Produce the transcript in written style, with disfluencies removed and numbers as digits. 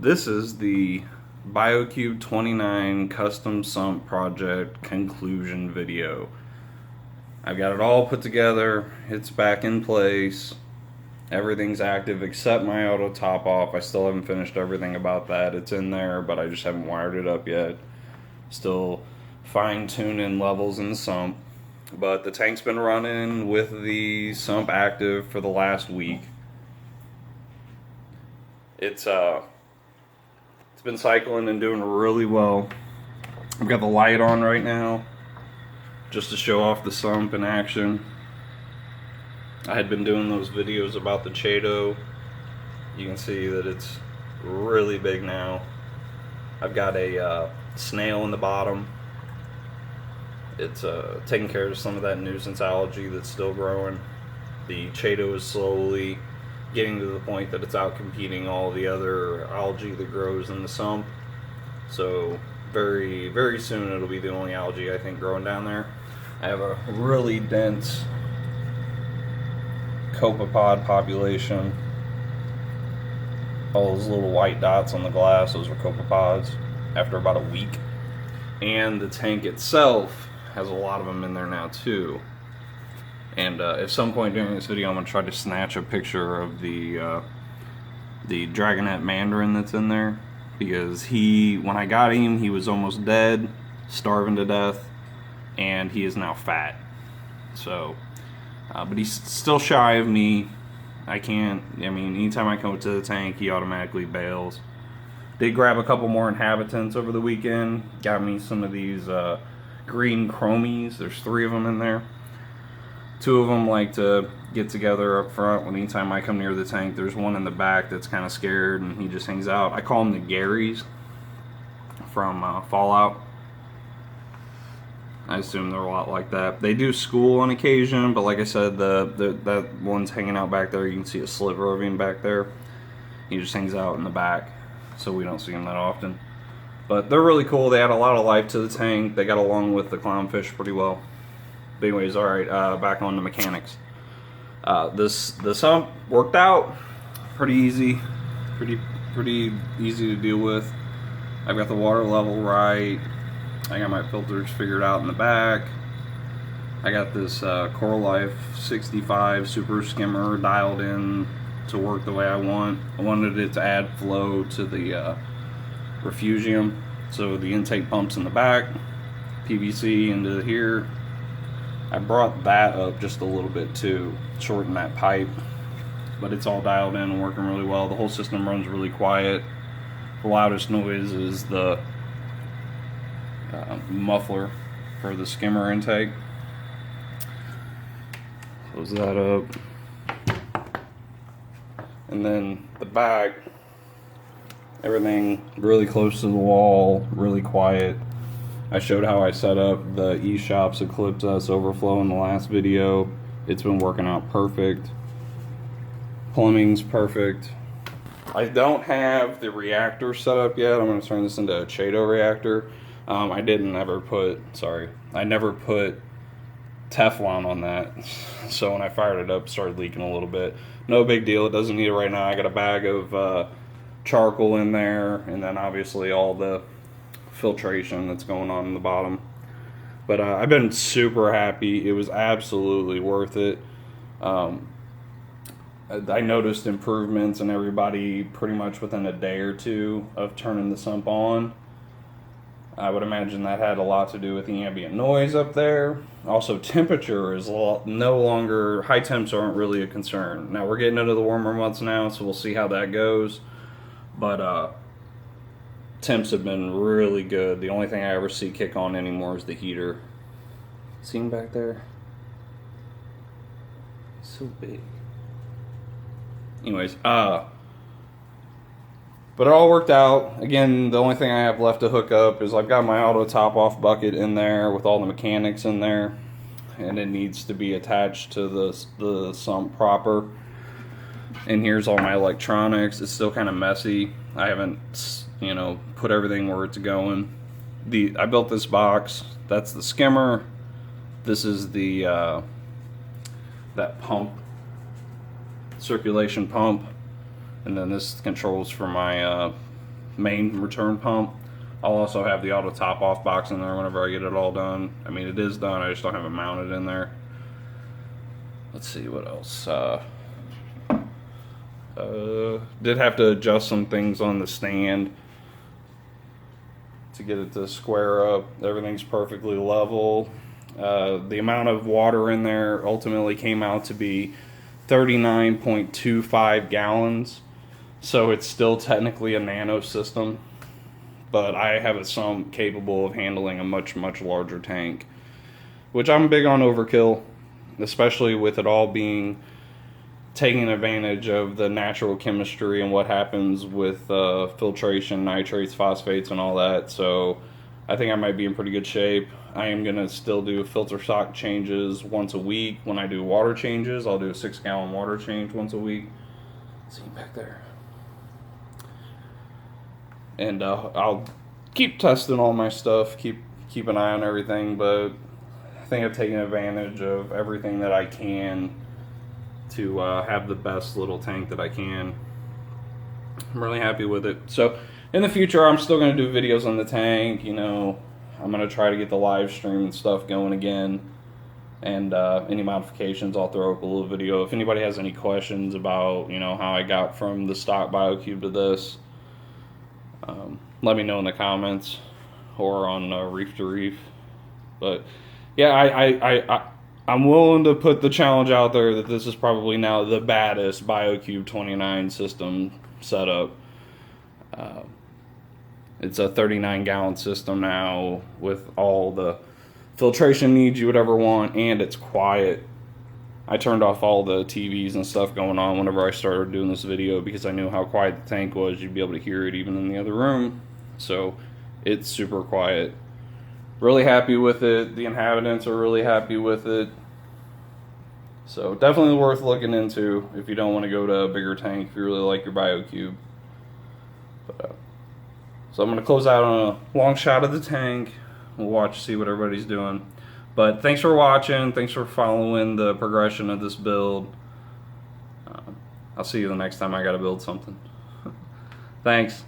This is the Biocube 29 custom sump project conclusion video. I've got it all put together, it's back in place, everything's active except my auto top off. I still haven't finished everything about that. It's in there, but I just haven't wired it up yet. Still fine-tuning levels in the sump. But the tank's been running with the sump active for the last week. It's been cycling and doing really well. I've got the light on right now just to show off the sump in action. I had been doing those videos about the Chato. You can see that it's really big now. I've got a snail in the bottom. It's taking care of some of that nuisance algae that's still growing. The Chato is slowly getting to the point that it's out competing all the other algae that grows in the sump. So very, very soon it'll be the only algae I think growing down there. I have a really dense copepod population. All those little white dots on the glass, those are copepods after about a week. And the tank itself has a lot of them in there now too. And at some point during this video I'm going to try to snatch a picture of the dragonet mandarin that's in there, because when I got him, he was almost dead, starving to death, and he is now fat. So but he's still shy of me. Anytime I come to the tank, he automatically bails. Did grab a couple more inhabitants over the weekend. Got me some of these green chromies. There's 3 of them in there. 2 of them like to get together up front. Anytime I come near the tank, there's one in the back that's kind of scared and he just hangs out. I call them the Garys from Fallout. I assume they're a lot like that. They do school on occasion, but like I said, that one's hanging out back there. You can see a sliver of him back there. He just hangs out in the back, so we don't see him that often. But they're really cool. They add a lot of life to the tank. They got along with the clownfish pretty well. But anyways, alright, back on the mechanics. The sump worked out pretty easy. Pretty easy to deal with. I've got the water level right. I got my filters figured out in the back. I got this Coral Life 65 super skimmer dialed in to work the way I want. I wanted it to add flow to the refugium. So the intake pumps in the back, PVC into here. I brought that up just a little bit to shorten that pipe, but it's all dialed in and working really well. The whole system runs really quiet. The loudest noise is the muffler for the skimmer intake. Close that up. And then the back, everything really close to the wall, really quiet. I showed how I set up the eShop's Eclipse S overflow in the last video. It's been working out perfect. Plumbing's perfect. I don't have the reactor set up yet. I'm going to turn this into a Chato reactor. I never put Teflon on that. So when I fired it up, it started leaking a little bit. No big deal. It doesn't need it right now. I got a bag of charcoal in there, and then obviously all the filtration that's going on in the bottom. But I've been super happy. It was absolutely worth it. I noticed improvements in everybody pretty much within a day or two of turning the sump on. I would imagine that had a lot to do with the ambient noise up there. Also, temperature is no longer, high temps aren't really a concern. Now we're getting into the warmer months now, so we'll see how that goes. But temps have been really good. The only thing I ever see kick on anymore is the heater. See him back there? He's so big. Anyways, but it all worked out. Again, the only thing I have left to hook up is I've got my auto top off bucket in there with all the mechanics in there, and it needs to be attached to the sump proper. And here's all my electronics. It's still kind of messy. I haven't, put everything where it's going. I built this box. That's the skimmer. This is the that pump, circulation pump, and then this controls for my main return pump. I'll also have the auto top off box in there whenever I get it all done. I mean, it is done, I just don't have it mounted in there. Let's see what else. Did have to adjust some things on the stand to get it to square up. Everything's perfectly level. The amount of water in there ultimately came out to be 39.25 gallons. So it's still technically a nano system, but I have a sump capable of handling a much larger tank, which I'm big on overkill, especially with it all being taking advantage of the natural chemistry and what happens with filtration, nitrates, phosphates, and all that. So I think I might be in pretty good shape. I am going to still do filter sock changes once a week. When I do water changes, I'll do a 6-gallon water change once a week. See back there. And I'll keep testing all my stuff, keep an eye on everything, but I think I've taken advantage of everything that I can to have the best little tank that I can. I'm really happy with it. So in the future, I'm still going to do videos on the tank. You know, I'm going to try to get the live stream and stuff going again. And any modifications, I'll throw up a little video. If anybody has any questions about, you know, how I got from the stock Biocube to this, let me know in the comments or on Reef to Reef. But yeah, I'm willing to put the challenge out there that this is probably now the baddest Biocube 29 system setup. It's a 39-gallon system now with all the filtration needs you would ever want, and it's quiet. I turned off all the TVs and stuff going on whenever I started doing this video because I knew how quiet the tank was. You'd be able to hear it even in the other room. So it's super quiet. Really happy with it. The inhabitants are really happy with it. So definitely worth looking into if you don't want to go to a bigger tank, if you really like your Biocube. But, so I'm going to close out on a long shot of the tank. We'll watch, see what everybody's doing. But thanks for watching. Thanks for following the progression of this build. I'll see you the next time I got to build something. Thanks.